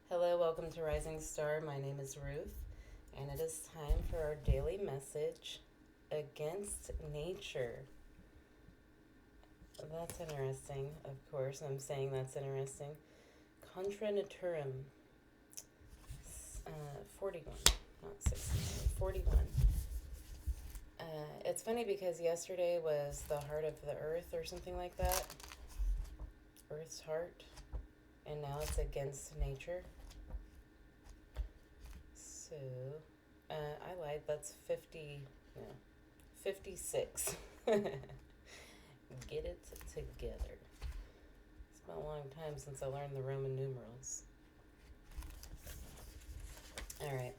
Hello, welcome to Rising Star. My name is Ruth, and it is time for our daily message against nature. That's interesting, of course. I'm saying that's interesting. Contra naturam, 41, not 69, 41. It's funny because yesterday was the heart of the earth or something like that. Earth's heart. And now it's against nature. So, I lied. That's 50, no, 56. Get it together. It's been a long time since I learned the Roman numerals. Alright.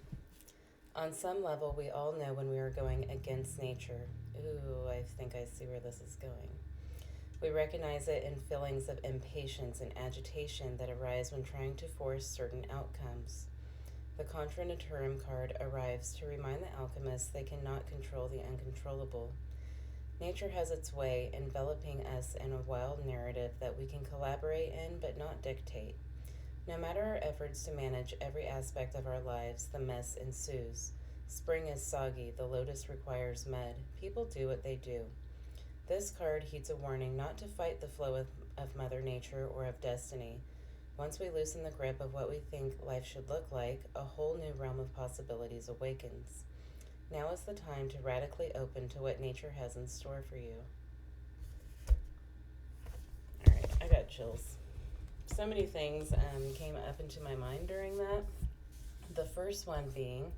On some level, we all know when we are going against nature. Ooh, I think I see where this is going. We recognize it in feelings of impatience and agitation that arise when trying to force certain outcomes. The Contra Naturam card arrives to remind the alchemists they cannot control the uncontrollable. Nature has its way, enveloping us in a wild narrative that we can collaborate in but not dictate. No matter our efforts to manage every aspect of our lives, the mess ensues. Spring is soggy, the lotus requires mud. People do what they do. This card heeds a warning not to fight the flow of Mother Nature or of destiny. Once we loosen the grip of what we think life should look like, a whole new realm of possibilities awakens. Now is the time to radically open to what nature has in store for you. Alright, I got chills. So many things came up into my mind during that. The first one being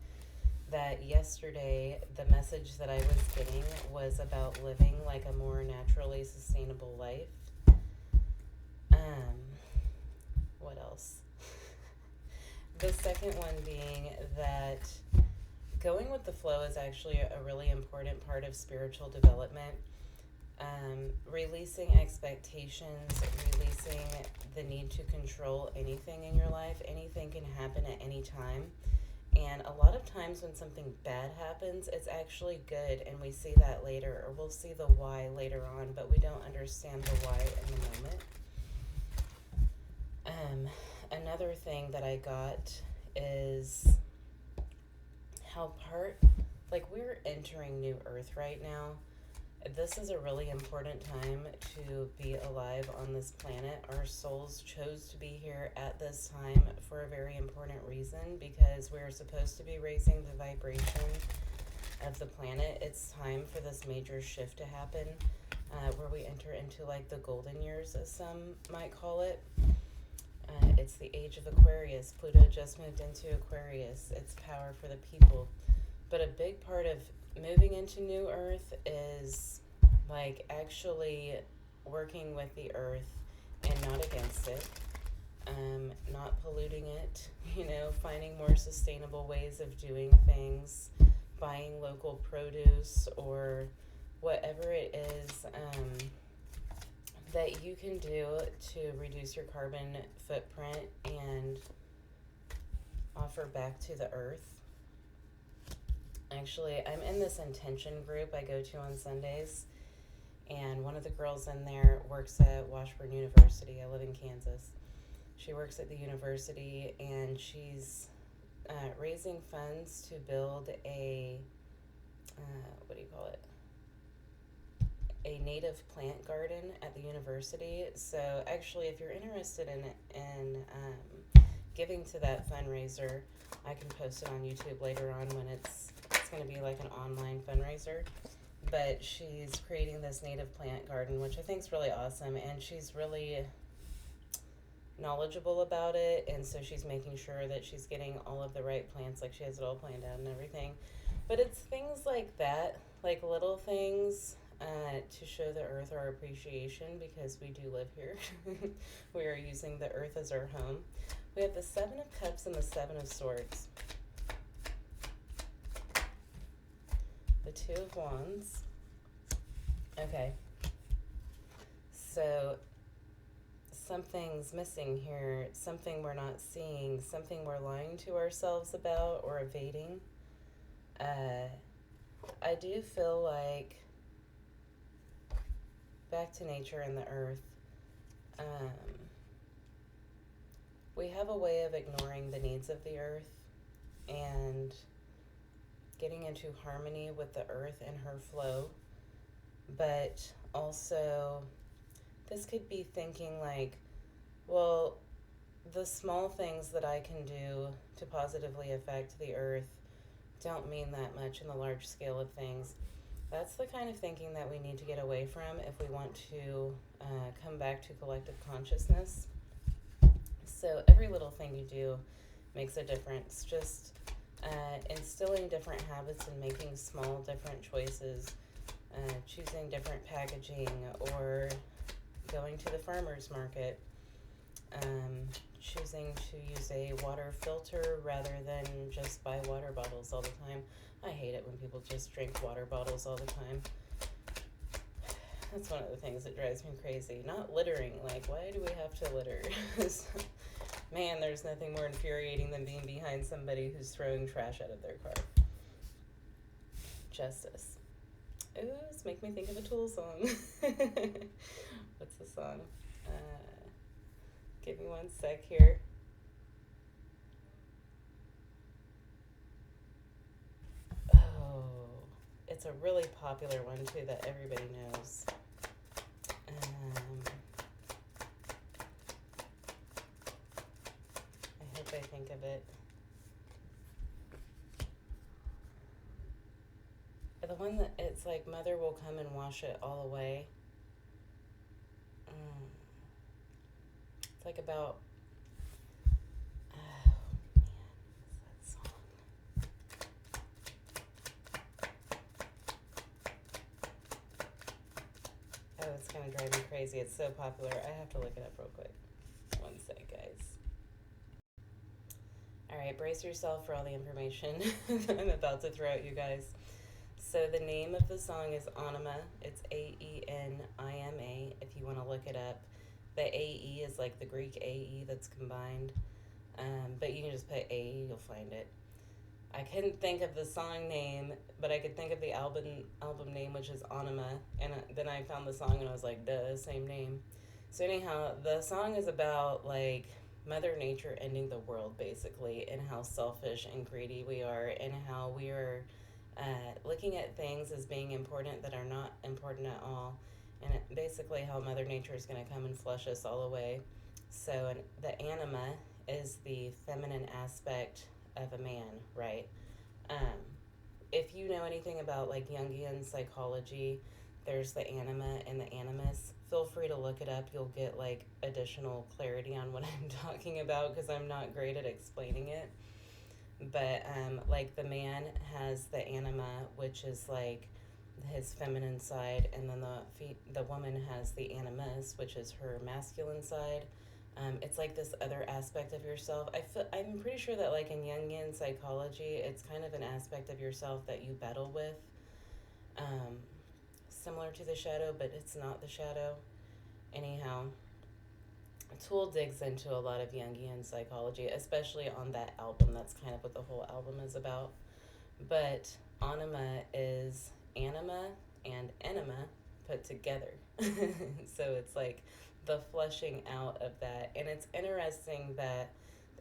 that yesterday the message that I was getting was about living like a more naturally sustainable life. What else? The second one being that going with the flow is actually a really important part of spiritual development. Releasing expectations, releasing the need to control anything in your life. Anything can happen at any time. And a lot of times when something bad happens, it's actually good, and we see that later, or we'll see the why later on, but we don't understand the why in the moment. Another thing that I got is how we're entering New Earth right now. This is a really important time to be alive on this planet. Our souls chose to be here at this time for a very important reason, because we're supposed to be raising the vibration of the planet. It's time for this major shift to happen, where we enter into like the golden years, as some might call it. It's the age of Aquarius. Pluto just moved into Aquarius. It's power for the people. But a big part of moving into New Earth is like actually working with the earth and not against it, not polluting it, finding more sustainable ways of doing things, buying local produce or whatever it is that you can do to reduce your carbon footprint and offer back to the earth. Actually, I'm in this intention group I go to on Sundays, and one of the girls in there works at Washburn University. I live in Kansas. She works at the university, and she's raising funds to build a native plant garden at the university. So actually, if you're interested in giving to that fundraiser, I can post it on YouTube later on when it's going to be like an online fundraiser. But she's creating this native plant garden, which I think is really awesome, and she's really knowledgeable about it, and so she's making sure that she's getting all of the right plants, like she has it all planned out and everything. But it's things like that, like little things, to show the earth our appreciation, because we do live here. We are using the earth as our home. We have the Seven of Cups and the Seven of Swords. The Two of Wands. Okay. So something's missing here, something we're not seeing, something we're lying to ourselves about or evading. I do feel like back to nature and the earth. we have a way of ignoring the needs of the earth and getting into harmony with the earth and her flow. But also, this could be thinking like, well, the small things that I can do to positively affect the earth don't mean that much in the large scale of things. That's the kind of thinking that we need to get away from if we want to come back to collective consciousness. So every little thing you do makes a difference. Just instilling different habits and making small different choices, choosing different packaging, or going to the farmer's market, choosing to use a water filter rather than just buy water bottles all the time. I hate it when people just drink water bottles all the time. That's one of the things that drives me crazy. Not littering. Like, why do we have to litter? Man, there's nothing more infuriating than being behind somebody who's throwing trash out of their car. Justice. Ooh, it's make me think of a Tool song. What's the song? Give me one sec here. Oh, it's a really popular one too that everybody knows. I hope I think of it. The one that it's like, Mother will come and wash it all away. It's like about, oh man, what's that song? Oh, it's gonna drive me crazy. It's so popular. I have to look it up real quick. One sec, guys. Alright, brace yourself for all the information I'm about to throw at you guys. So the name of the song is Anima. It's Aenima, if you want to look it up. The AE is like the Greek AE that's combined. But you can just put AE, you'll find it. I couldn't think of the song name, but I could think of the album name, which is Anima. And then I found the song and I was like, duh, same name. So anyhow, the song is about like Mother Nature ending the world, basically, and how selfish and greedy we are, and how we are looking at things as being important that are not important at all, and basically how Mother Nature is going to come and flush us all away. So the anima is the feminine aspect of a man, right? If you know anything about like Jungian psychology, there's the anima and the animus. Feel free to look it up. You'll get like additional clarity on what I'm talking about, because I'm not great at explaining it. But like the man has the anima, which is like his feminine side, and then the woman has the animus, which is her masculine side. It's like this other aspect of yourself. I'm pretty sure that like in Jungian psychology, it's kind of an aspect of yourself that you battle with, similar to the shadow, but it's not the shadow. Anyhow, Tool digs into a lot of Jungian psychology, especially on that album. That's kind of what the whole album is about. But anima is anima and enema put together. So it's like the flushing out of that. And it's interesting that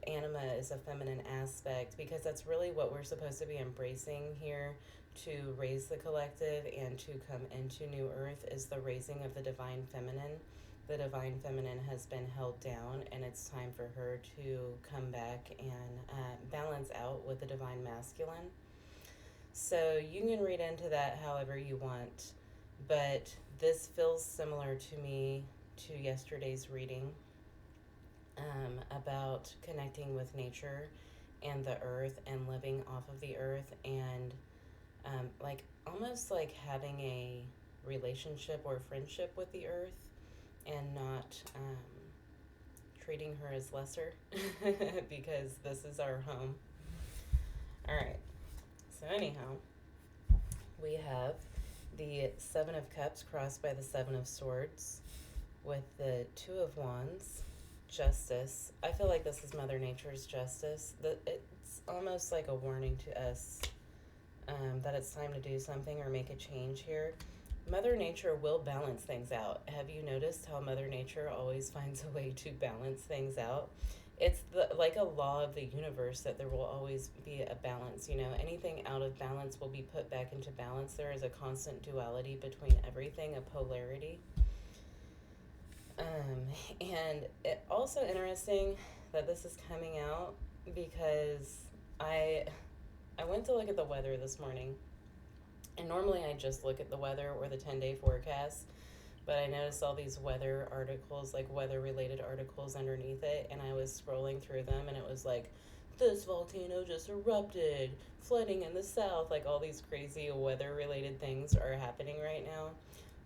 anima is a feminine aspect, because that's really what we're supposed to be embracing here to raise the collective and to come into New Earth, is the raising of the divine feminine. The divine feminine has been held down, and it's time for her to come back and balance out with the divine masculine. So you can read into that however you want, but this feels similar to me to yesterday's reading, about connecting with nature and the earth and living off of the earth, and like almost like having a relationship or friendship with the earth, and not treating her as lesser because this is our home. All right. So anyhow, we have the Seven of Cups crossed by the Seven of Swords with the Two of Wands, Justice. I feel like this is Mother Nature's justice. It's almost like a warning to us that it's time to do something or make a change here. Mother Nature will balance things out. Have you noticed how Mother Nature always finds a way to balance things out? it's like a law of the universe that there will always be a balance. Anything out of balance will be put back into balance. There is a constant duality between everything, a polarity. And it also interesting that this is coming out because I I went to look at the weather this morning, and normally I just look at the weather or the 10-day forecast, but I noticed all these weather articles, like weather related articles underneath it, and I was scrolling through them, and it was like, this volcano just erupted, flooding in the south, like all these crazy weather related things are happening right now,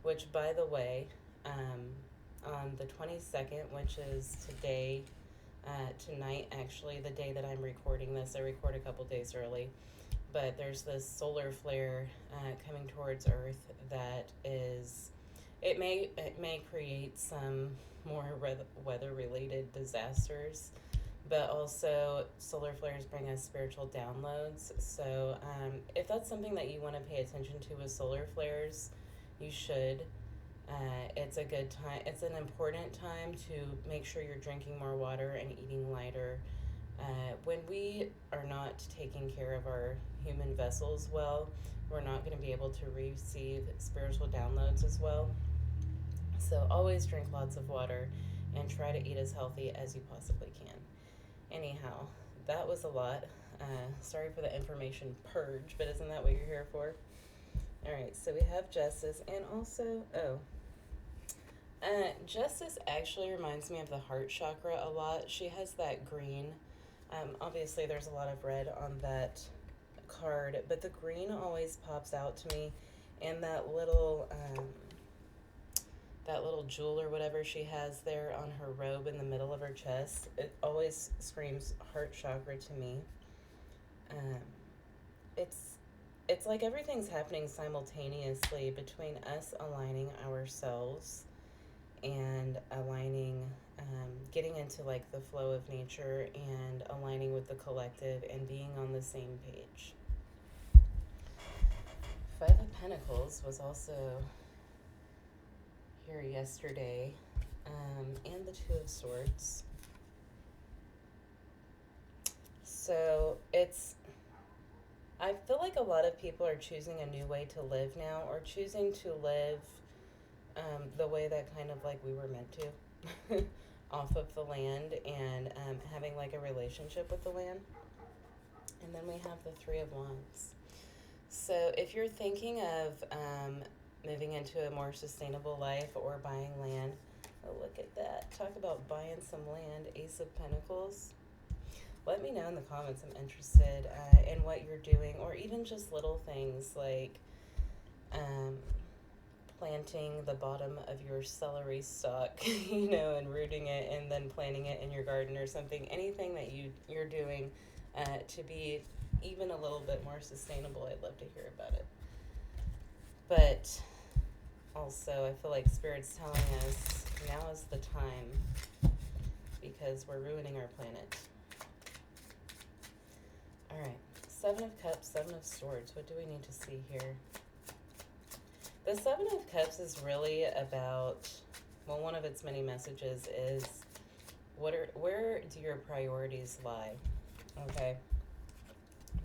which, by the way, on the 22nd, which is today, tonight actually, the day that I'm recording this, I record a couple days early, but there's this solar flare coming towards Earth that is, it may create some more weather related disasters, but also solar flares bring us spiritual downloads. So if that's something that you want to pay attention to with solar flares, you should. It's a good time. It's an important time to make sure you're drinking more water and eating lighter. When we are not taking care of our human vessels well, we're not going to be able to receive spiritual downloads as well. So always drink lots of water and try to eat as healthy as you possibly can. Anyhow, that was a lot. Sorry for the information purge, but isn't that what you're here for? Alright, so we have Justice, and also, Justice actually reminds me of the heart chakra a lot. She has that green. Obviously, there's a lot of red on that card, but the green always pops out to me, and that little jewel or whatever she has there on her robe in the middle of her chest, it always screams heart chakra to me. Um, it's it's like everything's happening simultaneously between us aligning ourselves and aligning, getting into like the flow of nature and aligning with the collective and being on the same page. Five of Pentacles was also here yesterday, and the Two of Swords. So I feel like a lot of people are choosing a new way to live now, or choosing to live the way that kind of like we were meant to, off of the land, and having like a relationship with the land. And then we have the Three of Wands. So if you're thinking of moving into a more sustainable life or buying land, oh, look at that. Talk about buying some land, Ace of Pentacles. Let me know in the comments. I'm interested in what you're doing, or even just little things like planting the bottom of your celery stalk, and rooting it and then planting it in your garden or something. Anything that you're doing to be even a little bit more sustainable, I'd love to hear about it. But also, I feel like Spirit's telling us now is the time, because we're ruining our planet. Alright, Seven of Cups, Seven of Swords. What do we need to see here? The Seven of Cups is really about, well, one of its many messages is, where do your priorities lie? Okay.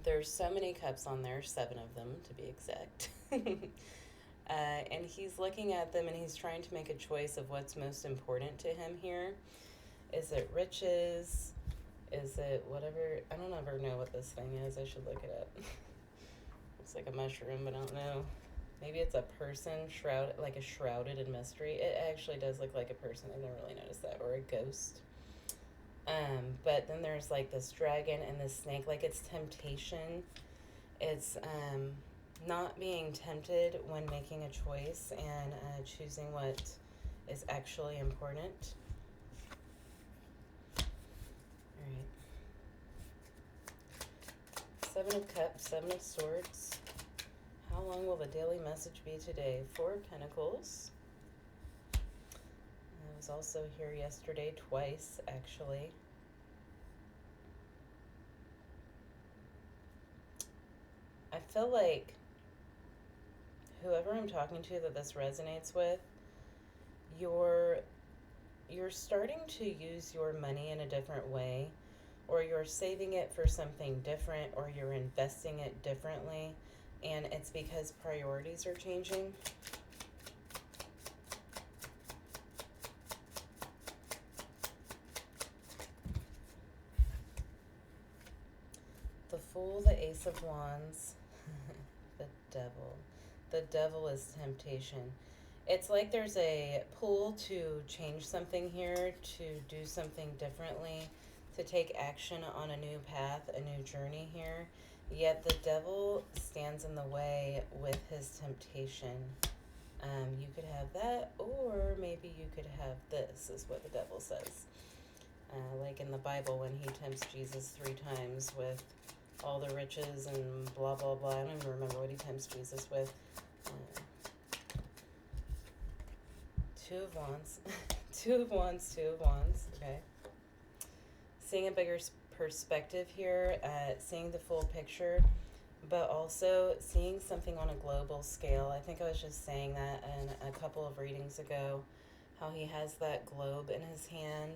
There's so many cups on there, 7 of them to be exact. And he's looking at them and he's trying to make a choice of what's most important to him here. Is it riches? Is it whatever? I don't ever know what this thing is. I should look it up. Looks like a mushroom, but I don't know. Maybe it's a person shrouded in mystery. It actually does look like a person. I never really noticed that. Or a ghost. But then there's like this dragon and this snake. Like, it's temptation. It's not being tempted when making a choice and choosing what is actually important. Alright. Seven of Cups, Seven of Swords. How long will the daily message be today? Four of Pentacles. I was also here yesterday, twice actually. I feel like whoever I'm talking to that this resonates with, you're you're starting to use your money in a different way, or you're saving it for something different, or you're investing it differently, and it's because priorities are changing. The Fool, the Ace of Wands, the Devil. The Devil is temptation. It's like there's a pull to change something here, to do something differently, to take action on a new path, a new journey here. Yet the devil stands in the way with his temptation. You could have that, or maybe you could have this, is what the devil says. Like in the Bible when he tempts Jesus 3 times with all the riches and blah, blah, blah. I don't even remember what he tempts Jesus with. Two of Wands. Two of Wands, Two of Wands. Okay. Seeing a bigger perspective here, seeing the full picture, but also seeing something on a global scale. I think I was just saying that in a couple of readings ago, how he has that globe in his hand.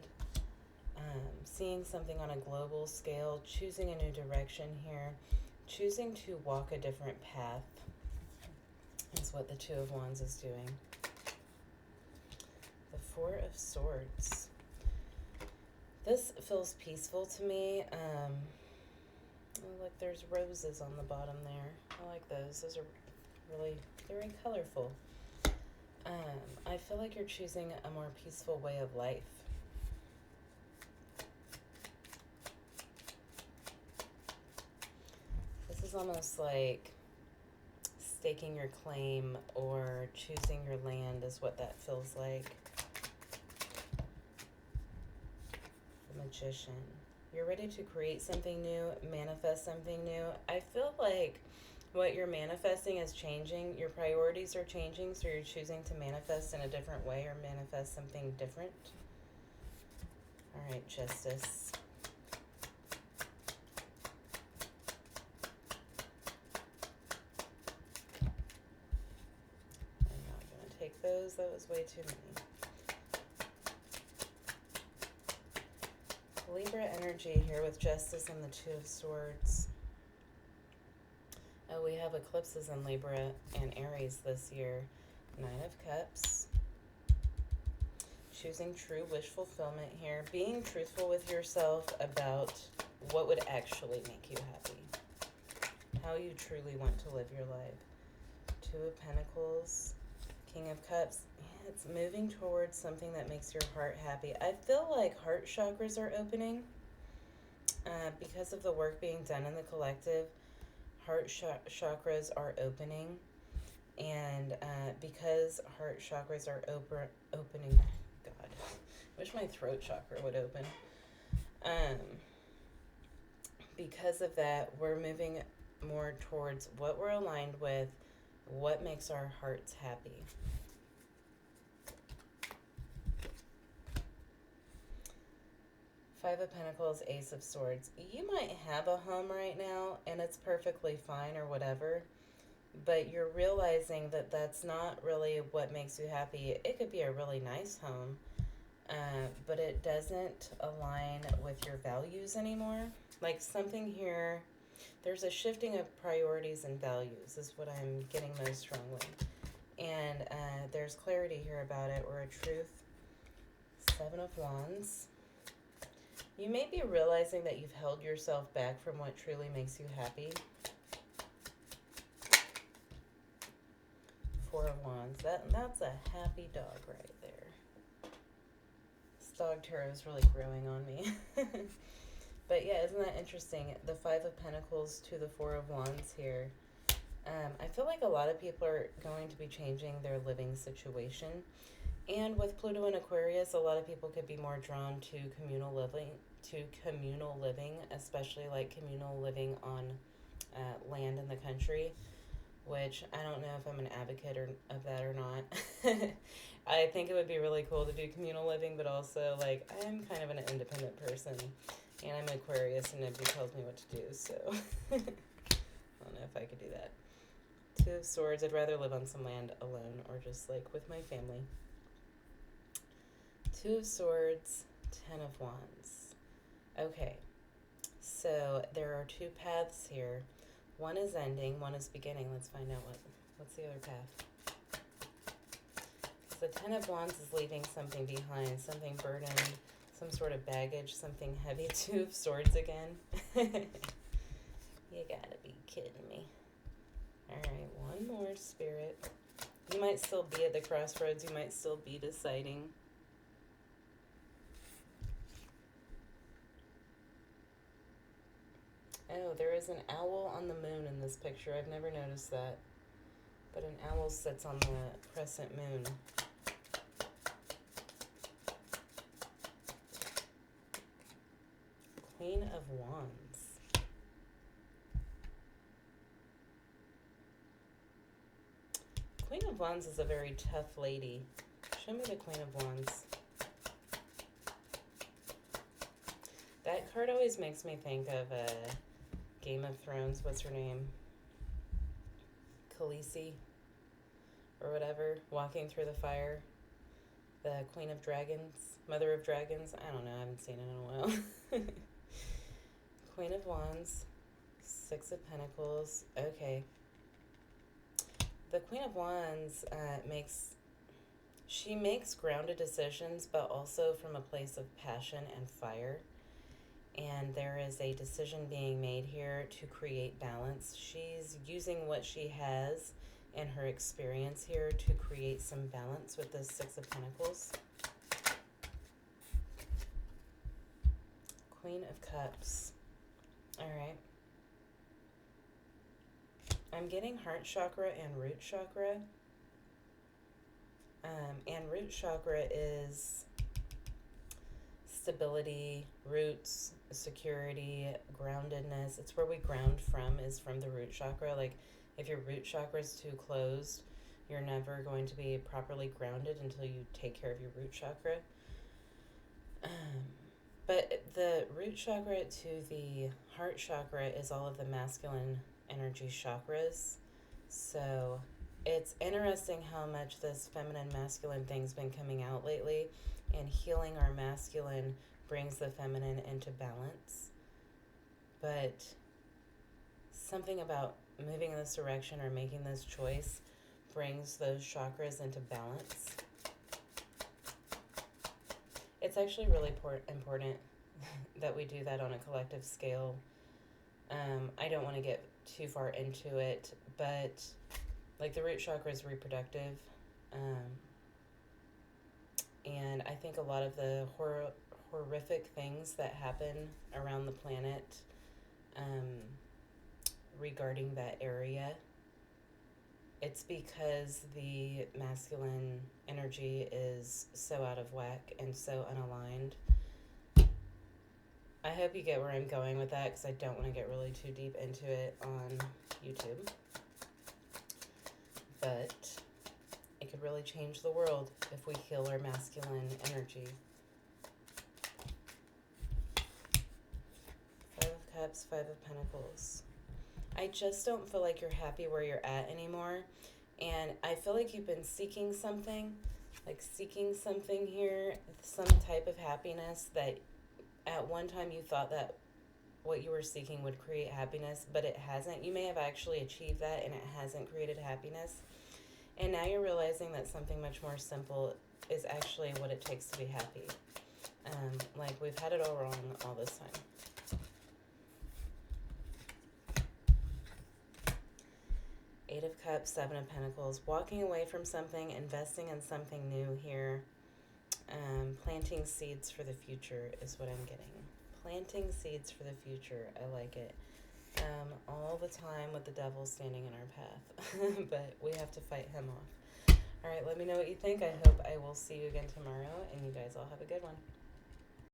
Seeing something on a global scale, choosing a new direction here, choosing to walk a different path is what the Two of Wands is doing. The Four of Swords. This feels peaceful to me. Look, there's roses on the bottom there. I like those. Those are really very colorful. I feel like you're choosing a more peaceful way of life. This is almost like staking your claim or choosing your land is what that feels like. The Magician. You're ready to create something new, manifest something new. I feel like what you're manifesting is changing. Your priorities are changing, so you're choosing to manifest in a different way or manifest something different. All right, Justice. I'm not going to take those. That was way too many. Libra energy here with Justice and the Two of Swords. Oh, we have eclipses in Libra and Aries this year. Nine of Cups. Choosing true wish fulfillment here. Being truthful with yourself about what would actually make you happy. How you truly want to live your life. Two of Pentacles. King of Cups. Yeah, it's moving towards something that makes your heart happy. I feel like heart chakras are opening because of the work being done in the collective. Heart chakras are opening, and because heart chakras are opening, God, wish my throat chakra would open. Because of that, we're moving more towards what we're aligned with, what makes our hearts happy. Five of Pentacles, Ace of Swords. You might have a home right now, and it's perfectly fine or whatever, but you're realizing that that's not really what makes you happy. It could be a really nice home, but it doesn't align with your values anymore. Like something here, there's a shifting of priorities and values is what I'm getting most strongly. And there's clarity here about it, or a truth. Seven of Wands. You may be realizing that you've held yourself back from what truly makes you happy. Four of Wands. That's a happy dog right there. This dog tarot is really growing on me. But yeah, isn't that interesting? The Five of Pentacles to the Four of Wands here. I feel like a lot of people are going to be changing their living situation. And with Pluto and Aquarius, a lot of people could be more drawn to communal living, especially like communal living on land in the country, which I don't know if I'm an advocate of that or not. I think it would be really cool to do communal living, but also like I'm kind of an independent person, and I'm Aquarius and nobody tells me what to do, so I don't know if I could do that. Two of Swords. I'd rather live on some land alone or just like with my family. Two of Swords, Ten of Wands. Okay, so there are two paths here. One is ending, one is beginning. Let's find out what's the other path. So the Ten of Wands is leaving something behind, something burdened, some sort of baggage, something heavy. Two of Swords again. You gotta be kidding me. Alright, one more, Spirit. You might still be at the crossroads. You might still be deciding. Oh, there is an owl on the moon in this picture. I've never noticed that. But an owl sits on the crescent moon. Queen of Wands. Queen of Wands is a very tough lady. Show me the Queen of Wands. That card always makes me think of Game of Thrones. What's her name? Khaleesi or whatever, walking through the fire. The Queen of Dragons, Mother of Dragons. I don't know. I haven't seen it in a while. Queen of Wands, Six of Pentacles. Okay. The Queen of Wands makes grounded decisions, but also from a place of passion and fire. And there is a decision being made here to create balance. She's using what she has and her experience here to create some balance with the Six of Pentacles. Queen of Cups. All right. I'm getting heart chakra and root chakra. And root chakra is stability, roots, security, groundedness. It's where we ground from, is from the root chakra. Like, if your root chakra is too closed, you're never going to be properly grounded until you take care of your root chakra. But the root chakra to the heart chakra is all of the masculine energy chakras. So it's interesting how much this feminine masculine thing's been coming out lately, and healing our masculine brings the feminine into balance. But something about moving in this direction or making this choice brings those chakras into balance. It's actually really important that we do that on a collective scale. I don't want to get too far into it, but like the root chakra is reproductive. And I think a lot of the horrific things that happen around the planet regarding that area, it's because the masculine energy is so out of whack and so unaligned. I hope you get where I'm going with that, because I don't want to get really too deep into it on YouTube. But it could really change the world if we heal our masculine energy. Five of Cups, Five of Pentacles. I just don't feel like you're happy where you're at anymore. And I feel like you've been seeking something here, some type of happiness that at one time you thought that what you were seeking would create happiness, but it hasn't. You may have actually achieved that and it hasn't created happiness. And now you're realizing that something much more simple is actually what it takes to be happy. Like, we've had it all wrong all this time. Eight of Cups, Seven of Pentacles. Walking away from something, investing in something new here. Planting seeds for the future is what I'm getting. Planting seeds for the future. I like it. All the time with the devil standing in our path. But we have to fight him off. All right, let me know what you think. I hope I will see you again tomorrow, and you guys all have a good one.